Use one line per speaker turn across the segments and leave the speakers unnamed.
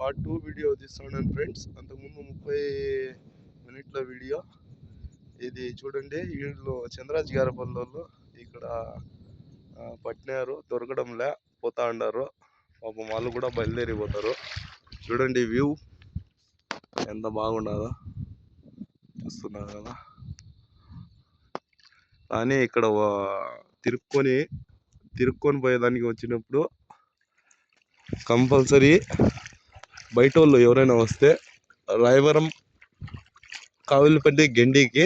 Part 2 video తీస్తున్నాను friends. అంతకుముందు 30 మినిట్ల video ఇది చూడండి. వీళ్ళు చంద్రాజ్ గారి పల్లెల్లో ఇక్కడ పట్టినారు, దొరకడంలే, పోతా ఉన్నారు. పాపం వాళ్ళు కూడా బయలుదేరిపోతారు. చూడండి వ్యూ ఎంత బాగుండదో చూస్తున్నారు కదా. కానీ ఇక్కడ తిరుక్కొని పోయేదానికి వచ్చినప్పుడు కంపల్సరీ బయట వాళ్ళు ఎవరైనా వస్తే రాయవరం కావిలిపల్లి గెండికి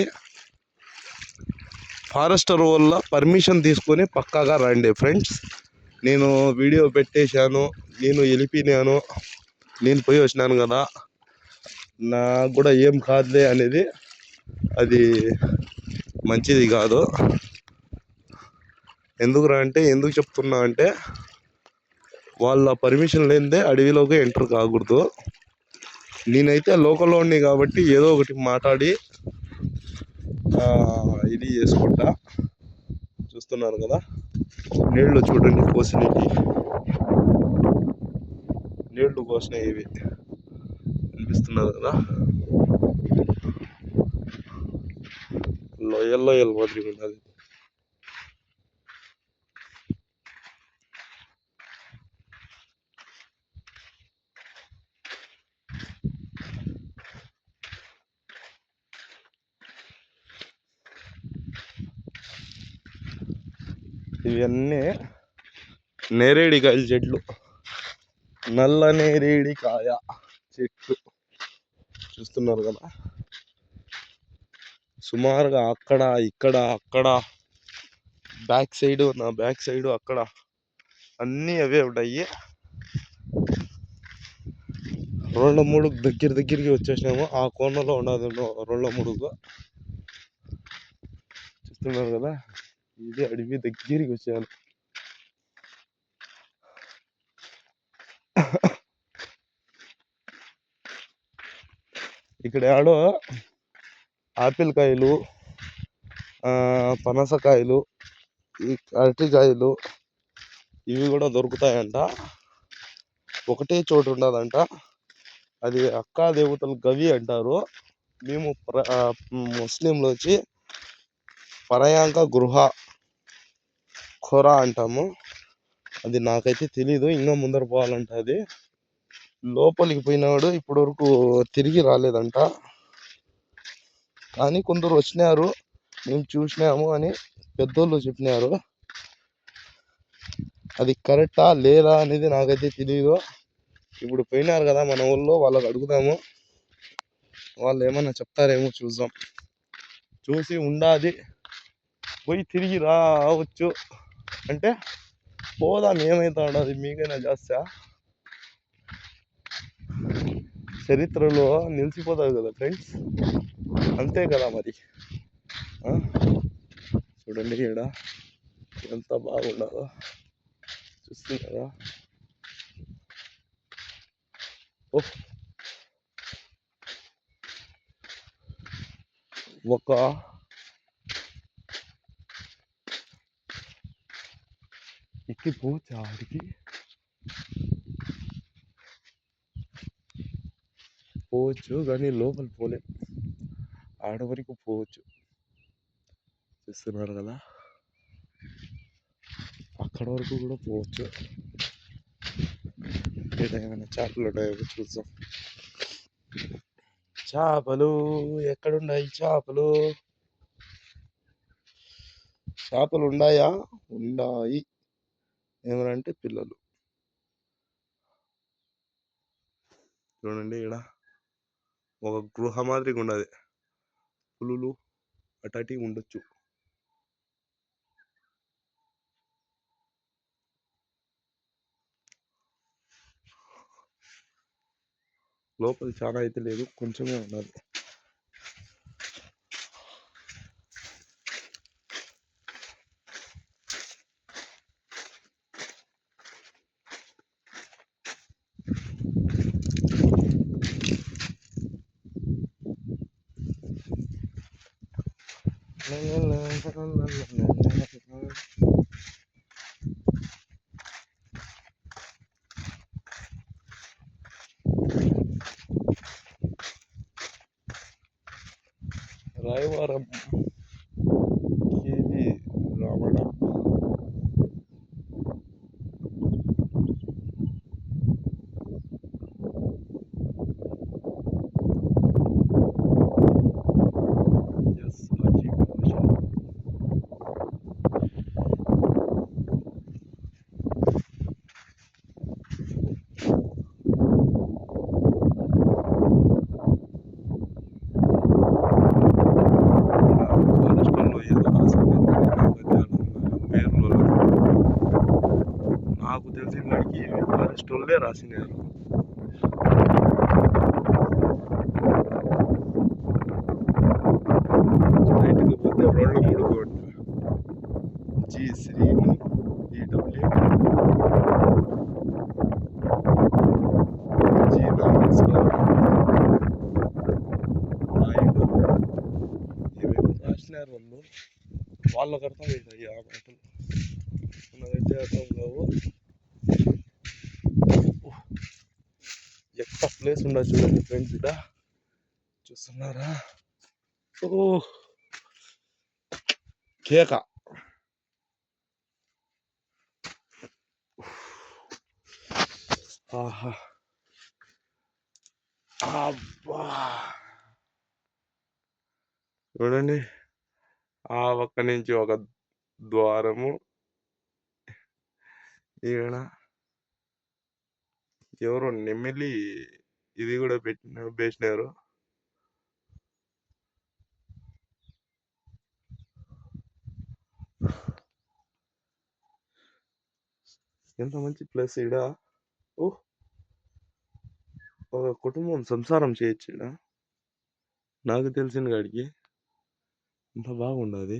ఫారెస్టర్ వల్ల పర్మిషన్ తీసుకొని పక్కాగా రండి ఫ్రెండ్స్. నేను వీడియో పెట్టేశాను, నేను వెళ్ళిపోయినాను, నేను పోయి వచ్చినాను కదా, నాకు కూడా ఏం కాదులే అనేది అది మంచిది కాదు. ఎందుకు చెప్తున్నా అంటే వాళ్ళ పర్మిషన్ లేనిదే అడవిలోకి ఎంటర్ కాకూడదు. నేనైతే లోకల్లో ఉండి కాబట్టి ఏదో ఒకటి మాట్లాడి ఇది చేసుకుంటా. చూస్తున్నారు కదా, నీళ్లు చూడండి, నీళ్లు కోసినాయి ఇవి అనిపిస్తున్నారు కదా. లోయల్లో మాదిరి ఉన్నది. ఇవన్నీ నేరేడికాయల చెట్లు, నల్ల నేరేడికాయ చెట్లు చూస్తున్నారు కదా. సుమారుగా అక్కడ నా బ్యాక్ సైడ్ అక్కడ అన్నీ అవే ఉంటాయి. 2-3 దగ్గరికి వచ్చేసినాము. ఆ కోనలో ఉన్నది 2-3. చూస్తున్నారు కదా, ఇది అడవి దగ్గరికి వచ్చాను. ఇక్కడ ఆడో ఆపిల్ కాయలు, పనసకాయలు, ఈ అరటికాయలు ఇవి కూడా దొరుకుతాయంట. ఒకటే చోటు ఉండదంట. అది అక్కా దేవతలు గవి అంటారు. మేము ముస్లింలు వచ్చి పరయాంక గృహ ఖొర అంటాము. అది నాకైతే తెలీదు, ఇంకా ముందర పోవాలంట. అది లోపలికి పోయినాడు, ఇప్పటి వరకు తిరిగి రాలేదంట. కానీ కొందరు వచ్చినారు, మేము చూసినాము అని పెద్దోళ్ళు చెప్పినారు. అది కరెక్టా లేదా అనేది నాకైతే తెలియదు. ఇప్పుడు పోయినారు కదా మన ఊళ్ళో, వాళ్ళకి అడుగుదాము, వాళ్ళు ఏమన్నా చెప్తారేమో చూద్దాం. చూసి ఉండాది, పోయి తిరిగి రావచ్చు అంటే పోదాం, ఏమైతే ఉండదు, మీకైనా చేస్తా. చరిత్రలో నిలిచిపోతుంది కదా ఫ్రెండ్స్, అంతే కదా మరి. చూడండి ఇక్కడ ఎంత బాగుండదో చూస్తున్నారా. ఒక ఎక్కిపోవచ్చు ఆడికి, పోవచ్చు కానీ లోపల పోలేం, ఆడ వరకు పోవచ్చు. చూస్తున్నారు కదా, అక్కడ వరకు కూడా పోవచ్చు. ఏమైనా చేపలు ఉన్నాయో చూద్దాం. చేపలు ఎక్కడున్నాయి? చేపలు ఉన్నాయా? ఉన్నాయి. ఏమనంటే పిల్లలు చూడండి, ఇక్కడ ఒక గృహ మాదిరిగా ఉన్నది. పులులు అటాటి ఉండొచ్చు. లోపల చాలా అయితే లేదు, కొంచెమే ఉన్నది. రాయవరం కేవి రావణ. ఎస్ అజీ భాష. ఫారెస్ట్లో ఏదో రాసింది పేర్లు నాకు తెలిసిన వాడికి ఫారెస్ట్ వాళ్ళే రాసినారు. స్ట్రైట్గా పోతే 2-3 కోట్లు. G Srinu EW G Nageswara Naidu ఏమేమి రాసినారు వాళ్ళు. వాళ్ళకి అర్థమవుతాయి ఆ మాటలు, మనకైతే అర్థం కావు. ఎంత ప్లేస్ ఉండదు చూడండి ఫ్రెండ్స్, ఇక్కడ చూస్తున్నారా? ఓ కేక. ఆహా అబ్బా చూడండి, ఆ ఒక్క నుంచి ఒక ద్వారము. ఈడ ఎవరో నెమిలి ఇది కూడా వేసినారు. ఎంత మంచి ప్లేస్ ఈడ. ఓ ఒక కుటుంబం సంసారం చేయొచ్చు ఈడ, నాకు తెలిసిన కాడికి. ఎంత బాగుండదు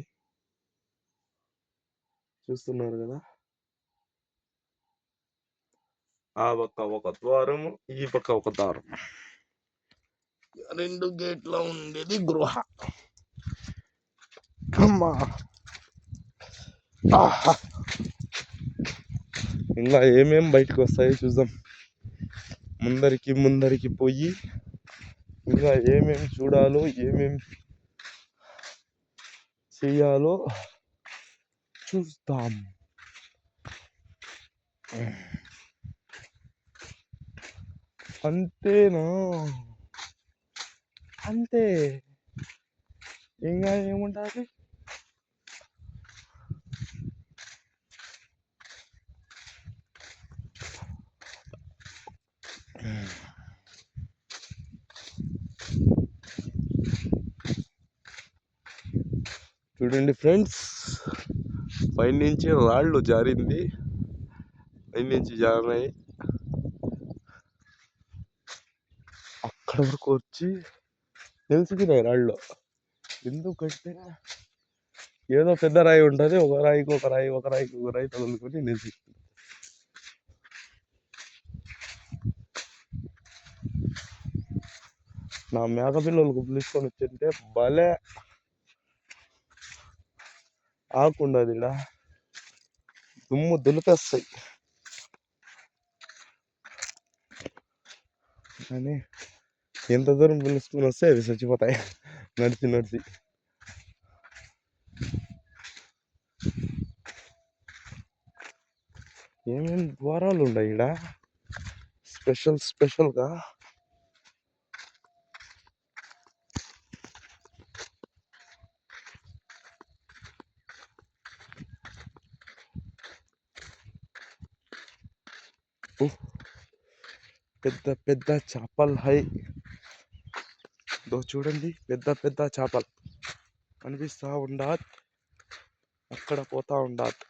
చూస్తున్నారు కదా. ఆ పక్క ఒక ద్వారము, ఈ పక్క ఒక ద్వారం, 2 గేట్ల ఉండేది గృహ. అమ్మా ఆహా. ఇంకా ఏమేం బయటకు వస్తాయో చూద్దాం. ముందరికి పోయి ఇంకా ఏమేమి చూడాలో, ఏమేం చెయ్యాలో చూస్తాం. అంతేనా? అంతే, ఇంకా ఏముంటుంది. చూడండి ఫ్రెండ్స్, పైనుంచి రాళ్ళు జారింది, పైనుంచి జారినాయి, అక్కడ వరకు వచ్చి నిలిచిపోయినాయి రాళ్ళు. ఎందుకంటే ఏదో పెద్ద రాయి ఉంటుంది, ఒక రాయికి ఒక రాయి, ఒక రాయికి ఒక రాయి తగులుకొని నిలిచి. నా మేక పిల్లలకు పిలుచుకొని వచ్చింటే భలే ఆకుండదు, ఇలా దుమ్ము దులిపేస్తాయి. కానీ ఎంత దూరం పిలుచుకొని వస్తే అవి చచ్చిపోతాయి నడిచి. ఏమేమి ద్వారాలు ఉన్నాయి ఈడ స్పెషల్గా. పెద్ద చేపలు హై చూడండి, పెద్ద చేపలు కనిపిస్తా ఉండాలి, అక్కడ పోతా ఉండాలి.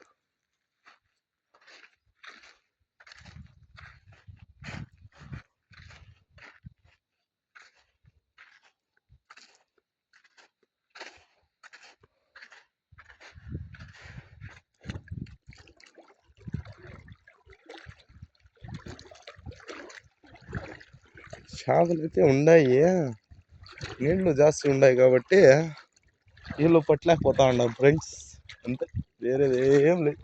చేపలు అయితే ఉన్నాయి, నీళ్లు జాస్తి ఉన్నాయి కాబట్టి నీళ్ళు పట్టలేకపోతా ఉన్నాం ఫ్రెండ్స్, అంతే, వేరేది ఏం లేదు.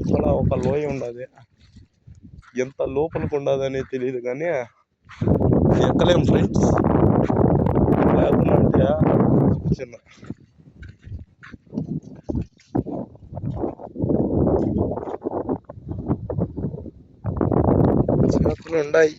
లోపల ఒక లోయ ఉండదు. ఎంత లోపలికి ఉండదని తెలియదు కానీ ఎక్కలేం ఫ్రెండ్స్. లేకుండా చిన్న చేతులు ఉండాయి.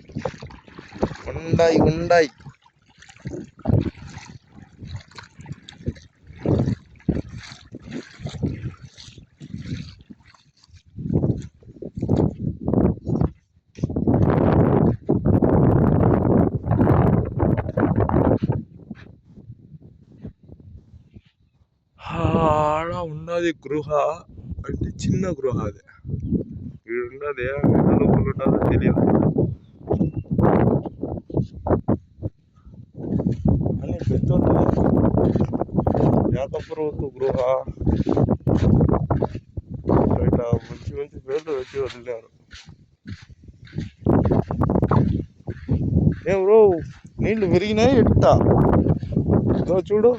ఆడ ఉన్నది గృహ, అంటే చిన్న గృహ. అది వీడున్నది లోపల ఉండదో తెలియదు అని పెద్దోళ్ళు యాకపురవతు గృహ బయట మంచి మంచి పేర్లు వచ్చి వదిలినారు. ఏం బ్రో నీళ్లు విరిగినాయి ఎట్టా? చూడు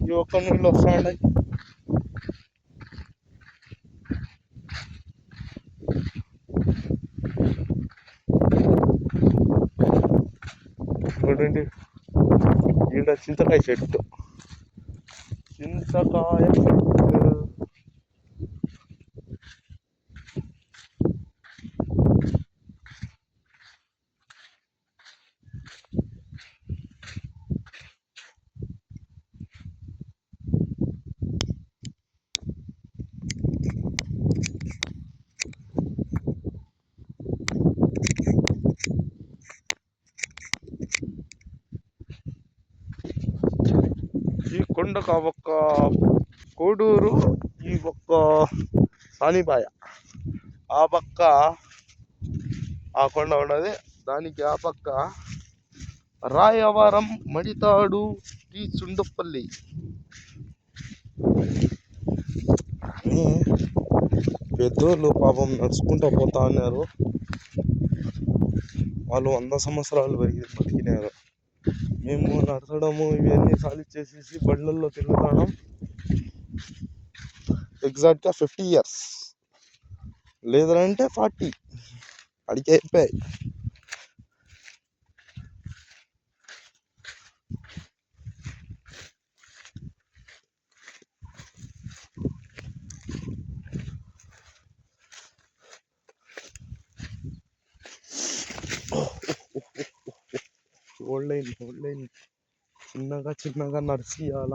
ఈ ఒక్క నీళ్ళు వస్తా ఉన్నాయి. చూడండి ఈడ చింతకాయ చెట్టు. ఈ కొండకు ఆ ఒక్క కోడూరు, ఈ ఒక్క సానిపాయ, ఆ పక్క ఆ కొండ ఉన్నది. దానికి ఆ పక్క రాయవరం, మడితాడు, టీ సుండపల్లి అని పెద్దోళ్ళు పాపం నడుచుకుంటూ పోతా ఉన్నారు. వాళ్ళు 100 సంవత్సరాలు బతికినారు. మేము నడచడము ఇవన్నీ ఖాళీ చేసేసి బండ్లల్లో తిరుగుతాం. ఎగ్జాక్ట్గా 50 years, లేదంటే 40 అడిగి అయిపోయాయి. ఓల్డ్ లైన్ చిన్నగా నడిచియాల.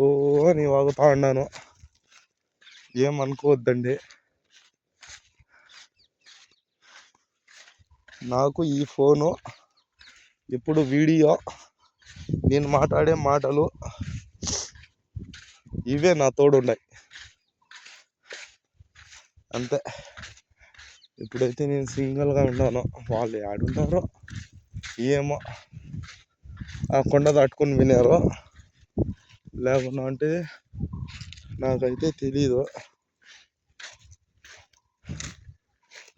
ఓ అని వాగుతా ఉన్నాను, ఏమనుకోవద్దండి. నాకు ఈ ఫోను ఇప్పుడు వీడియో, నేను మాట్లాడే మాటలు ఇవే నా తోడున్నాయి అంతే. ఇప్పుడైతే నేను సింగిల్గా ఉన్నాను. వాళ్ళు ఆడుంటారో ఏమో, ఆ కొండ దాటుకొని వినారో లేకుండా అంటే నాకైతే తెలీదు.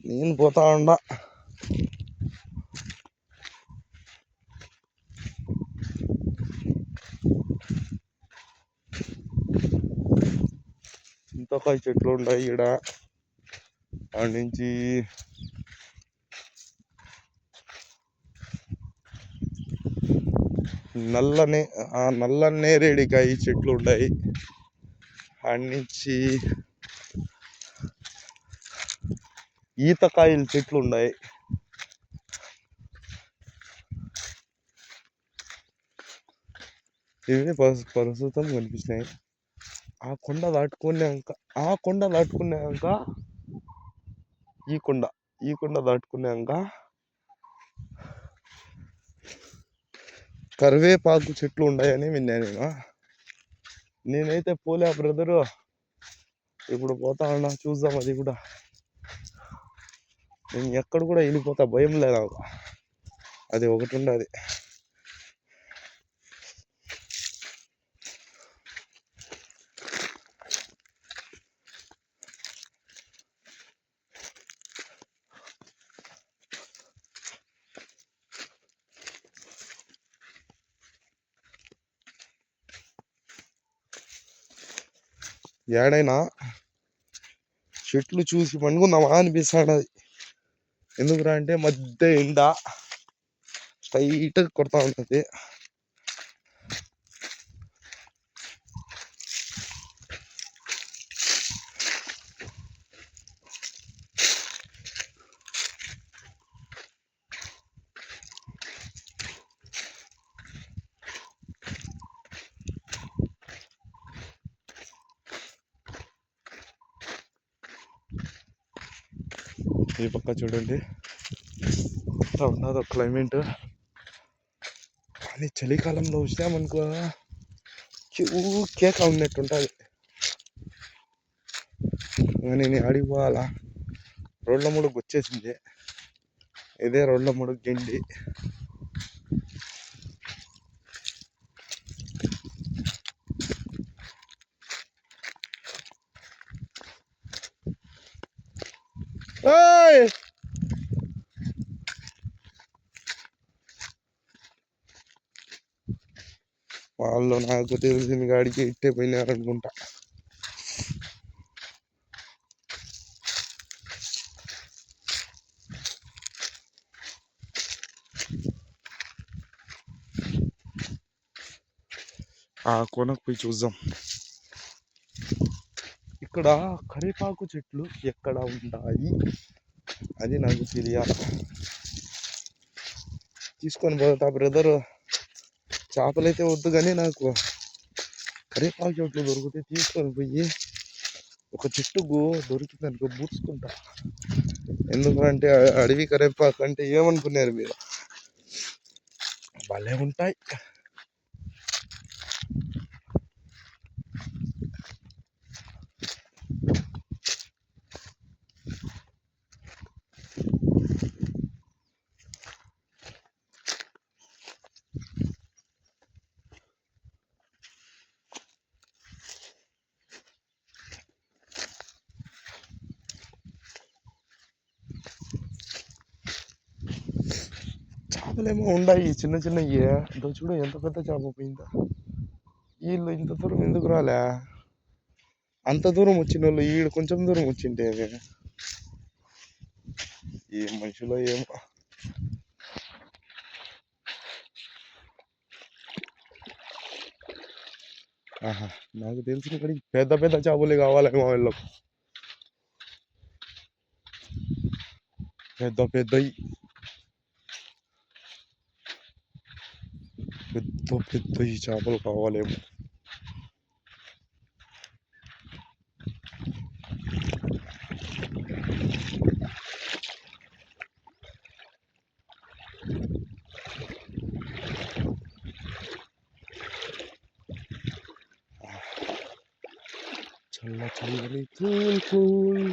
నేను పోతా ఉన్నా. చింతకాయ చెట్లు ఉన్నాయి ఈడ. ఆడ నుంచి నల్ల నేరేడికాయ చెట్లు ఉన్నాయి. ఆడ నుంచి ఈతకాయల చెట్లు ఉన్నాయి. ఇవి ప్రస్తుతం కనిపిస్తున్నాయి. ఆ కొండ దాటుకున్నాక ఈ కొండ దాటుకున్నాక కరివేపాకు చెట్లు ఉన్నాయని విన్నా నేనైతే పోలే బ్రదరు. ఇప్పుడు పోతా ఉన్నా, చూద్దాం అది కూడా. నేను ఎక్కడ కూడా వెళ్ళిపోతా, భయం లేదు నాకు. అది ఒకటి ఉండదు. ఏడైనా చెట్లు చూసి పండుకుందామా అనిపిస్తాడు. ఎందుకురా అంటే మధ్య ఎండ స్ట్రైట్ కొడతా ఉంటుంది. ఈ పక్క చూడండి ఇట్లా ఉన్నది క్లైమేట్. కానీ చలికాలంలో వచ్చినామనుకో కేక ఉన్నట్టు ఉంటుంది. నేను అడిగి పోవాలా, రోడ్ల ముడుగు వచ్చేసింది. ఇదే రోడ్ల ముడుగు గండి. వాళ్ళు నాకు తెలిసిన గాడికి ఇట్టే పోయినారనుకుంటా. ఆ కొనకు పోయి చూద్దాం. ఇక్కడ కరివేపాకు చెట్లు ఎక్కడ ఉంటాయి అది నాకు తెలియాలి. తీసుకొని పోతా బ్రదరు. చేపలైతే వద్దు కానీ నాకు కరివేపాకు చెట్లు దొరికితే తీసుకొని పోయి ఒక చెట్టుకు దొరికింది అనుకో పూసుకుంటా. ఎందుకంటే అడవి కరివేపాకు అంటే ఏమనుకున్నారు మీరు, భలే ఉంటాయి. చేపలేమో ఉన్నాయి చిన్న చిన్నవి. చూడు ఎంత పెద్ద చేప పోయిందా. వీళ్ళు ఇంత దూరం ఎందుకు రాలే? అంత దూరం వచ్చిన వాళ్ళు ఈడు కొంచెం దూరం వచ్చింటే ఏ మనుషులో ఏమో. ఆహా, నాకు తెలిసిన కాడికి పెద్ద పెద్ద చేపలు కావాలేమో వీళ్ళకు. పెద్ద పెద్దవి పెద్ద పెద్దవి చేపలు కావాలేమో. చల్ల చల్లని కూల్ కూల్.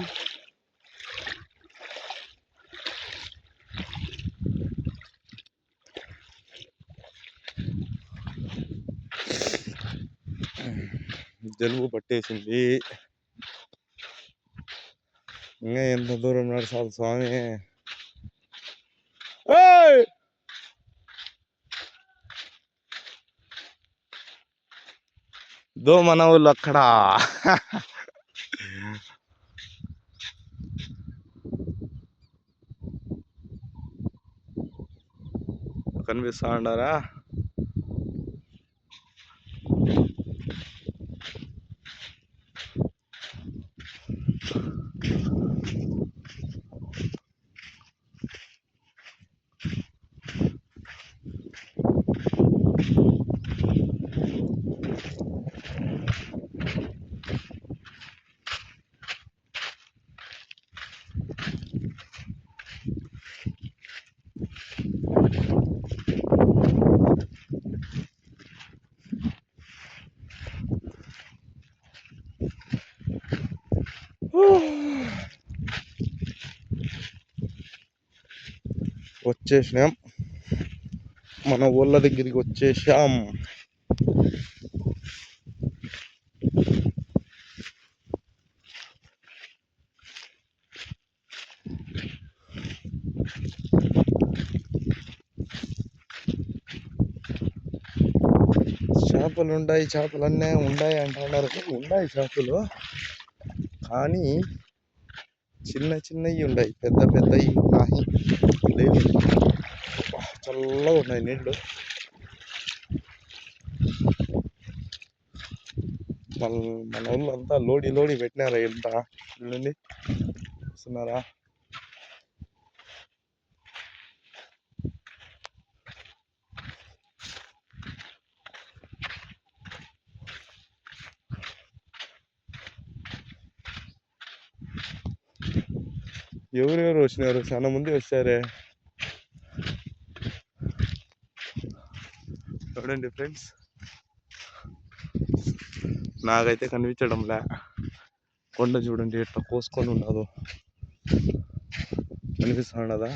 జలుబు పట్టేసింది. ఇంకా ఎంత దూరం నడచాలి స్వామి. దో మన వాళ్ళు అక్కడ కనిపిస్తా ఉండారా. వచ్చేసినాం, మన ఊళ్ళ దగ్గరికి వచ్చేసాం. చేపలు ఉన్నాయి, చేపలన్నీ ఉన్నాయి అంటున్నారు. ఉన్నాయి చేపలు, కానీ చిన్న చిన్నవి ఉన్నాయి, పెద్ద పెద్దవి ఉన్నాయి లేదు. చల్లగా ఉన్నాయి నీళ్ళు. మన ఊళ్ళో అంతా లోడి పెట్టినారా ఎంత చూడండి, చూస్తున్నారా? ఎవరెవరు వచ్చినారు? చాలా మంది వచ్చారే. చూడండి ఫ్రెండ్స్, నాకైతే కనిపించడంలే. కొండ చూడండి ఎట్లా కోసుకొని ఉండదు, కనిపిస్తున్నదా?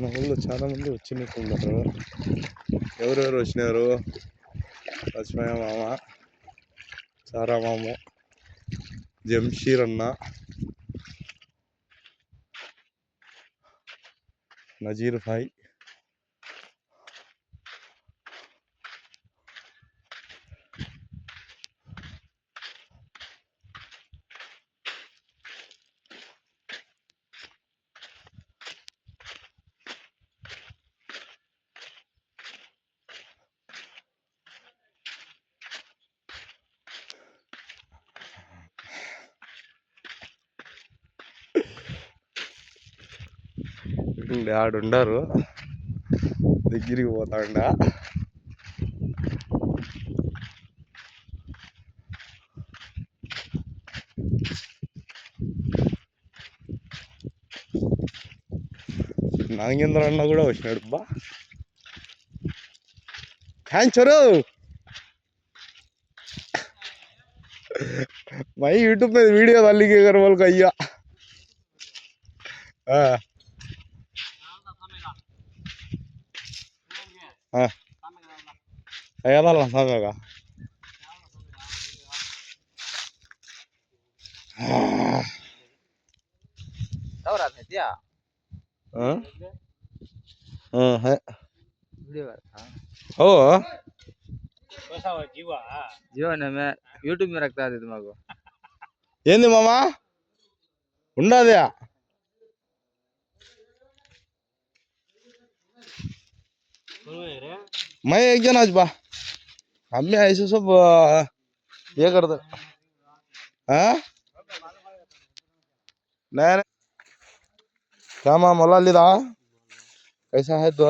మన ఊళ్ళో చాలా మంది వచ్చినట్టున్నారు. ఎవరెవరు వచ్చినారు? లక్ష్మయ్య మామ, సారా మామ, జంషీర్ అన్న, నజీర్ భాయ్, ఆడుండారు, దగ్గరికి పోతాండ. నాగేంద్ర అన్న కూడా వచ్చినాడు. బా కాంచరు मैं यूट्यूब में वीडियो डाली के कर बोल कहिया हाँ हाँ ऐसा ला सामेगा
तवरा है क्या?
हाँ हाँ है
वीडियो हाँ
ओ
कैसा हो जीवा जीवा ने मैं यूट्यूब में रखता है तुम्हारे
ఏంది మామా ఉండదా मैं एक जन आज बा हमें ऐसे सब ये करते हाँ नया क्या माँ मोला लिदा कैसा है तो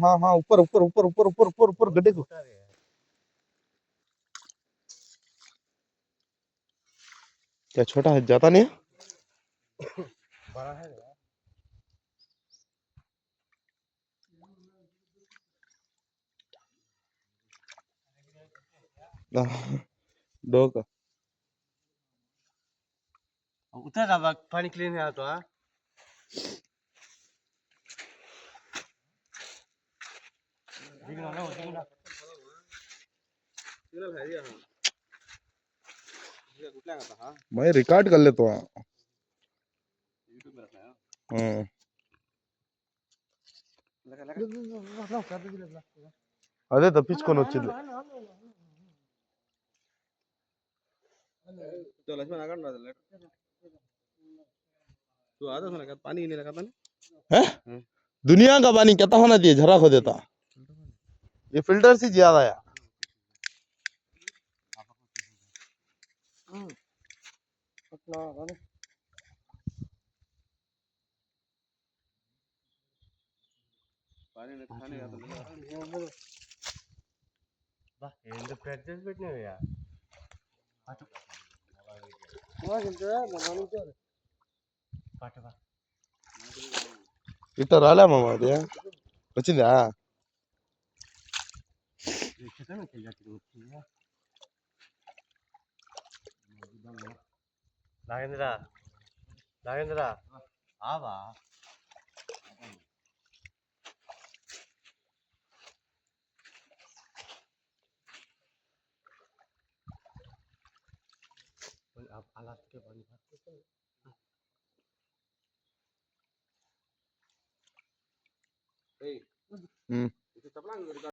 हाँ हाँ ऊपर ऊपर ऊपर ऊपर ऊपर ऊपर ऊपर गड्ढे को क्या छोटा है जाता नहीं
बड़ा है
डोक
उतना ज्यादा पानी क्लीन है तो हाँ दिखना ना दिखना सिग्नल है ये हाँ ये गुटला का था
मैं रिकॉर्ड कर लेता हूँ
यूट्यूब में रखना है
అదే తప్పించుకొని వచ్చింది
तो लक्ष्मण आकर ना ले तू आता था ना पानी नहीं लगा था
है दुनिया का पानी कहता होना चाहिए झरा खो देता ये फिल्टर से ज्यादा है
पानी नहीं खाने का तो वाह ये तो प्रैक्टिस बैठने में यार वो किंतु है लगाने के पाटे बा
ఇట్లా రాలే మామ అది వచ్చిందా
నాగేంద్ర నాగేంద్ర ఆవా
ఉమ్.